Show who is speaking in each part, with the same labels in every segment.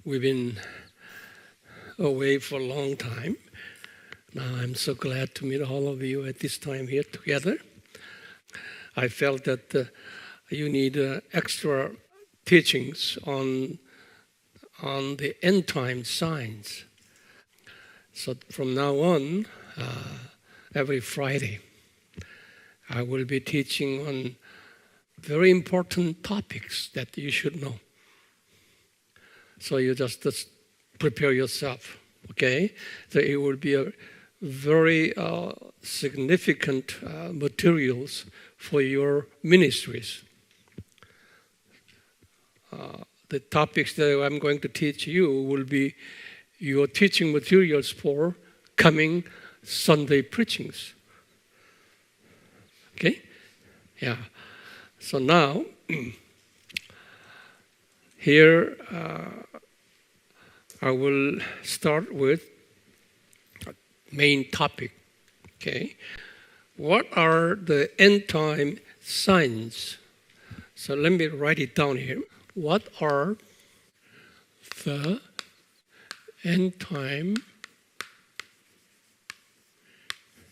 Speaker 1: We've been away for a long time. Now I'm so glad to meet all of you at this time here together. I felt that you need extra teachings on the end time signs. So from now on, every Friday, I will be teaching on very important topics that you should know. So you just prepare yourself, okay? So it will be a very significant materials for your ministries. The topics that I'm going to teach you will be your teaching materials for coming Sunday preachings. Okay? Yeah. So now, here I will start with a main topic. Okay? What are the end time signs? So let me write it down here. What are the end time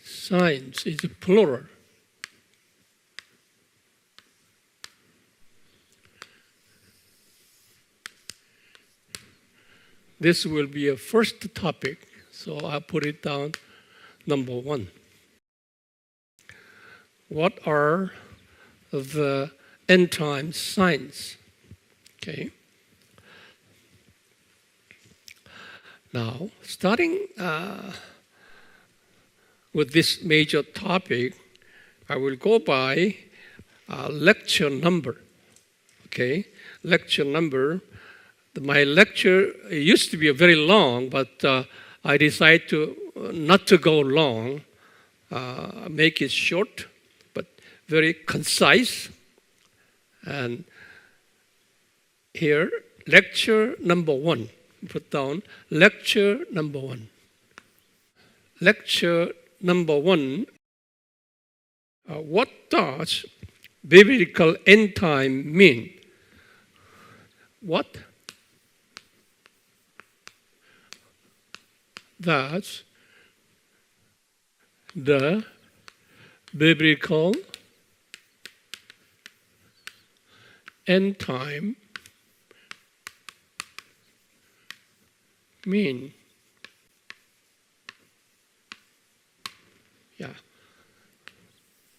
Speaker 1: signs? It's plural. This will be a first topic, so I'll put it down, number 1. What are the end time signs? Okay. Now, starting with this major topic, I will go by lecture number. Okay, lecture number. My lecture used to be very long, but I decided not to go long, make it short, but very concise. And here, lecture number 1. Put down lecture number 1. Lecture number 1. What does biblical end time mean? What does the biblical end time mean? Yeah.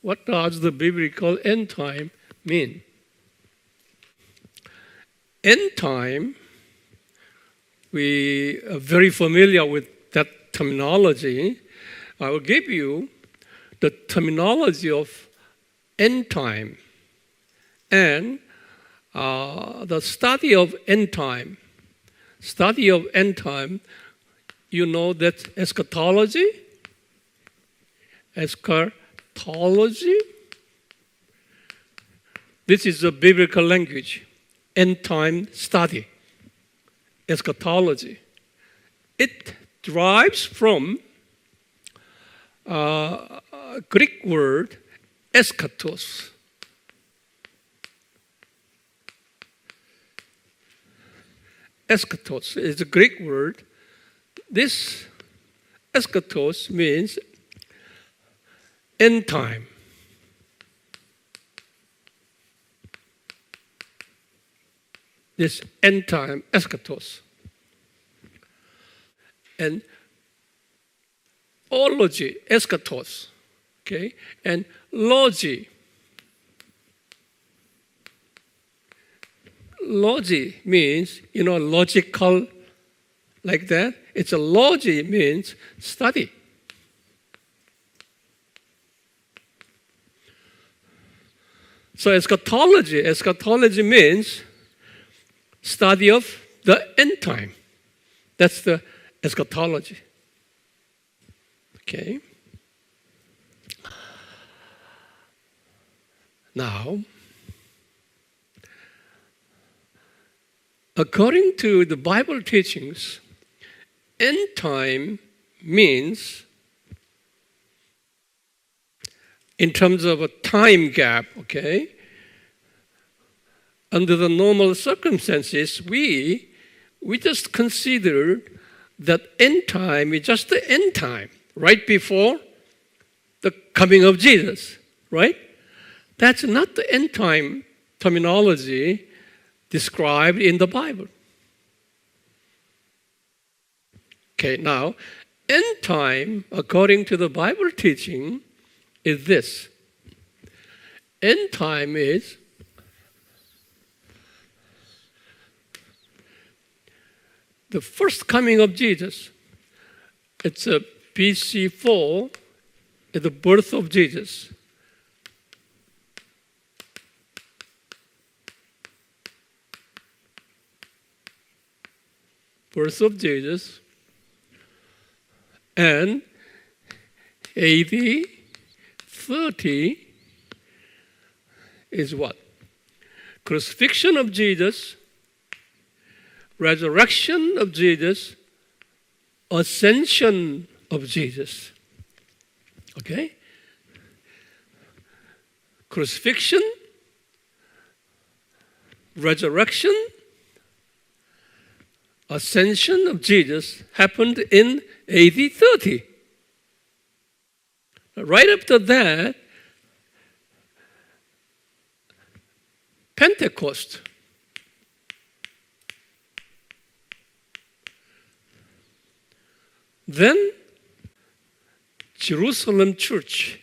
Speaker 1: What does the biblical end time mean? End time, we are very familiar with that terminology. I will give you the terminology of end time and the study of end time. Study of end time, you know that eschatology. Eschatology. This is a biblical language. End time study. Eschatology. It derives from Greek word eschatos. Eschatos is a Greek word. This eschatos means end time. This end time, eschatos. And ology, eschatos, okay? And logy. Logy means, logical, like that. It's a logy means study. So eschatology means study of the end time. That's the eschatology. Okay. Now, according to the Bible teachings, end time means, in terms of a time gap, okay, under the normal circumstances, we we just consider that end time is just the end time, right before the coming of Jesus, right? That's not the end time terminology described in the Bible. Okay, now, end time, according to the Bible teaching, is this. End time is the first coming of Jesus. It's a BC 4, the birth of Jesus. Birth of Jesus. And AD 30 is what? Crucifixion of Jesus, resurrection of Jesus, ascension of Jesus. Okay? Crucifixion, resurrection, ascension of Jesus happened in AD 30. Right after that, Pentecost. Then Jerusalem church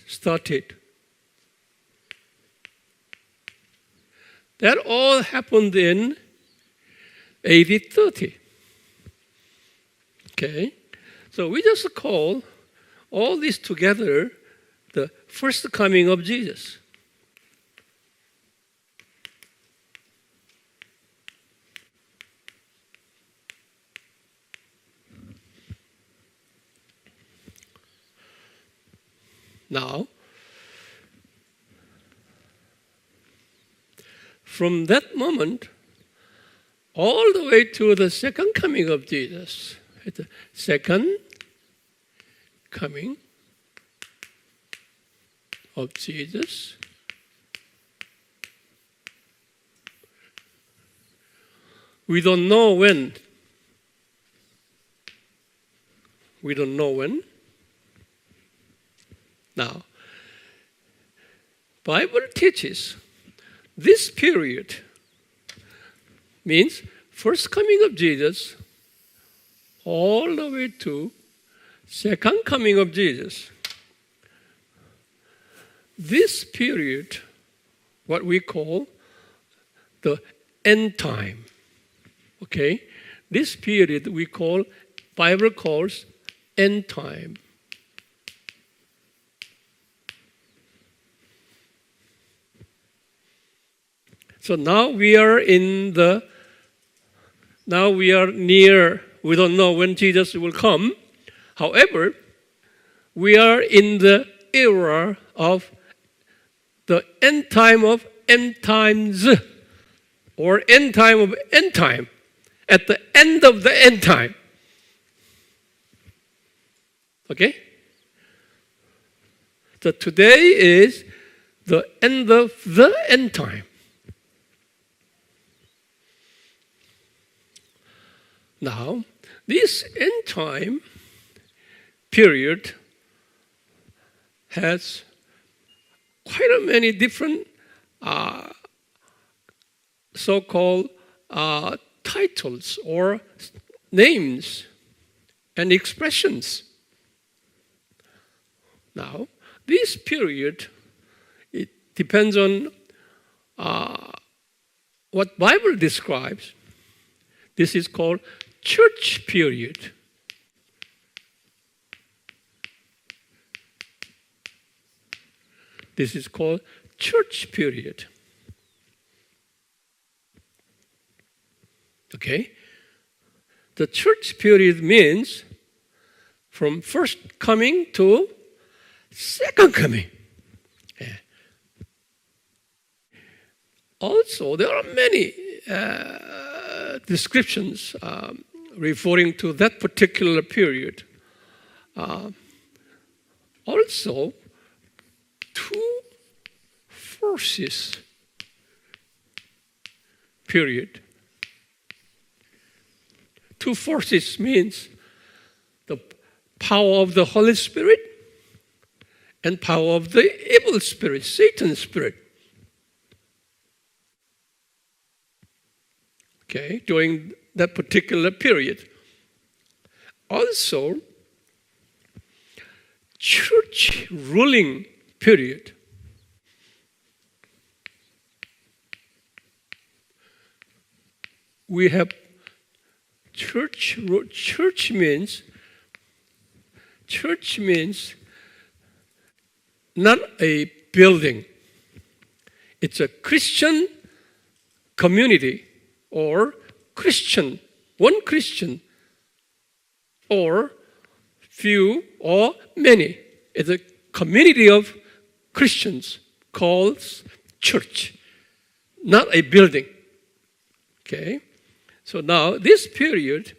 Speaker 1: started. That all happened in AD 30. Okay? So we just call all this together the first coming of Jesus. Now, from that moment, all the way to the second coming of Jesus, the second coming of Jesus, we don't know when. We don't know when. Now, Bible teaches this period means first coming of Jesus all the way to second coming of Jesus. This period, what we call the end time. Okay? This period we call, Bible calls end time. So now we are near, we don't know when Jesus will come. However, we are in the era of the end time of end times, or end time of end time, at the end of the end time. Okay? So today is the end of the end time. Now, this end time period has quite a many different so-called titles or names and expressions. Now, this period, it depends on what Bible describes. This is called church period. This is called church period. Okay? The church period means from first coming to second coming. Yeah. Also, there are many descriptions referring to that particular period. Also, two forces period. Two forces means the power of the Holy Spirit and power of the evil spirit, Satan's spirit. Okay, during that particular period. Also, church ruling period. We have church means not a building. It's a Christian community or one Christian or few or many. It's a community of Christians called church, not a building. Okay? So now this period,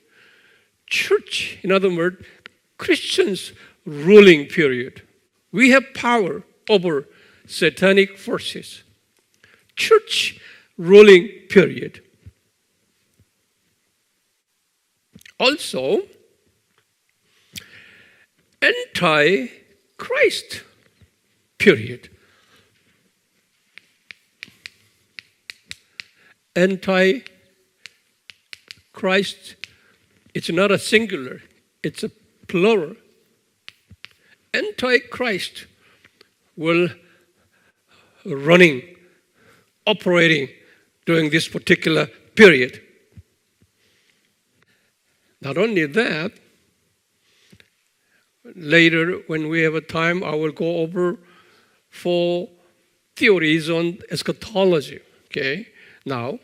Speaker 1: church, in other words, Christians ruling period. We have power over satanic forces. Church ruling period. Also, anti-Christ period. Anti-Christ, it's not a singular, it's a plural. Anti-Christ will operating during this particular period. Not only that, later when we have a time, I will go over 4 theories on eschatology. Okay? Now,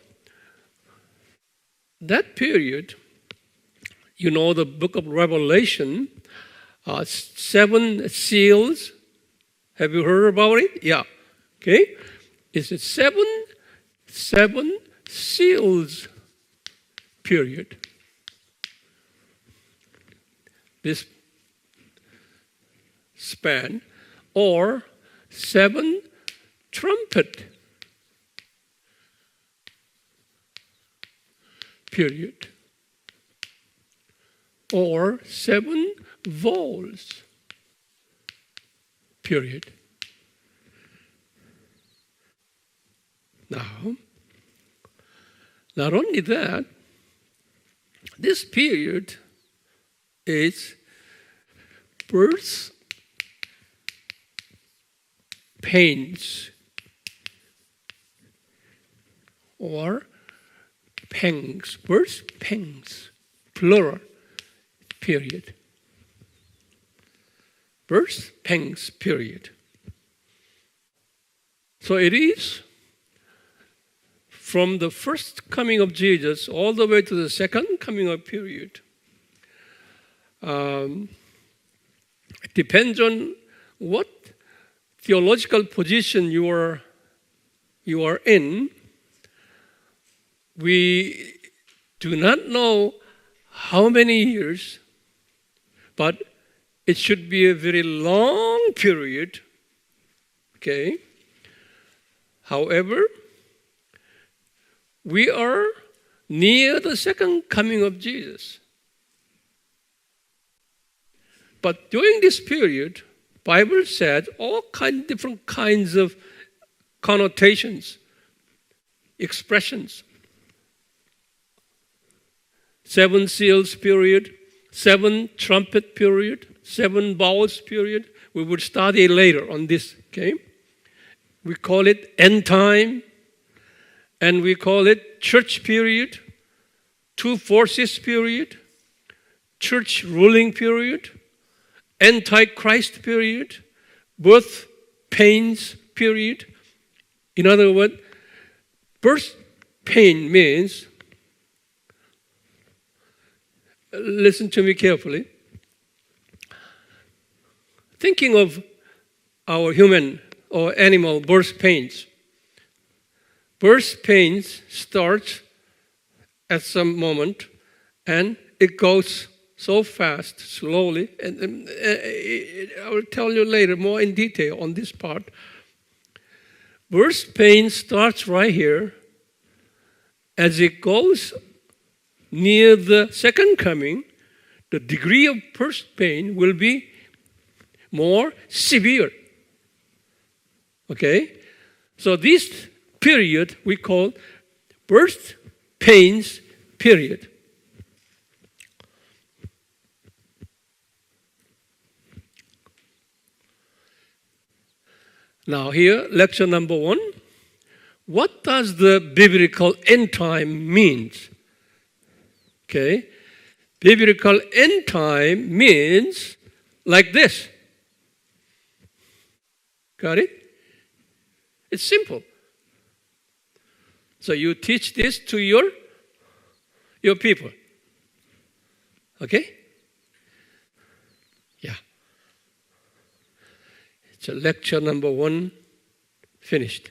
Speaker 1: that period, you know the book of Revelation, 7 seals. Have you heard about it? Yeah. Okay? It's a 7 seals period. This span, or 7 trumpet period, or 7 voles period. Now, not only that, this period is birth pains or pangs, birth pangs, plural period. Birth pangs period. So it is from the first coming of Jesus all the way to the second coming of period. It depends on what theological position you are in. We do not know how many years, but it should be a very long period. Okay? However, we are near the second coming of Jesus. But during this period, Bible said all different kinds of connotations, expressions. 7 seals period, 7 trumpet period, 7 bowls period. We will study later on this, okay? We call it end time, and we call it church period, 2 forces period, church ruling period, antichrist period, birth pains period. In other words, birth pain means, listen to me carefully, thinking of our human or animal birth pains. Birth pains starts at some moment and it goes so fast, slowly, and I will tell you later more in detail on this part. Birth pain starts right here as it goes near the second coming, the degree of first pain will be more severe. Okay? So this period we call birth pains period. Now here, lecture number 1. What does the biblical end time mean? Okay? Biblical end time means like this. Got it? It's simple. So you teach this to your people. Okay? Yeah. So lecture number 1 finished.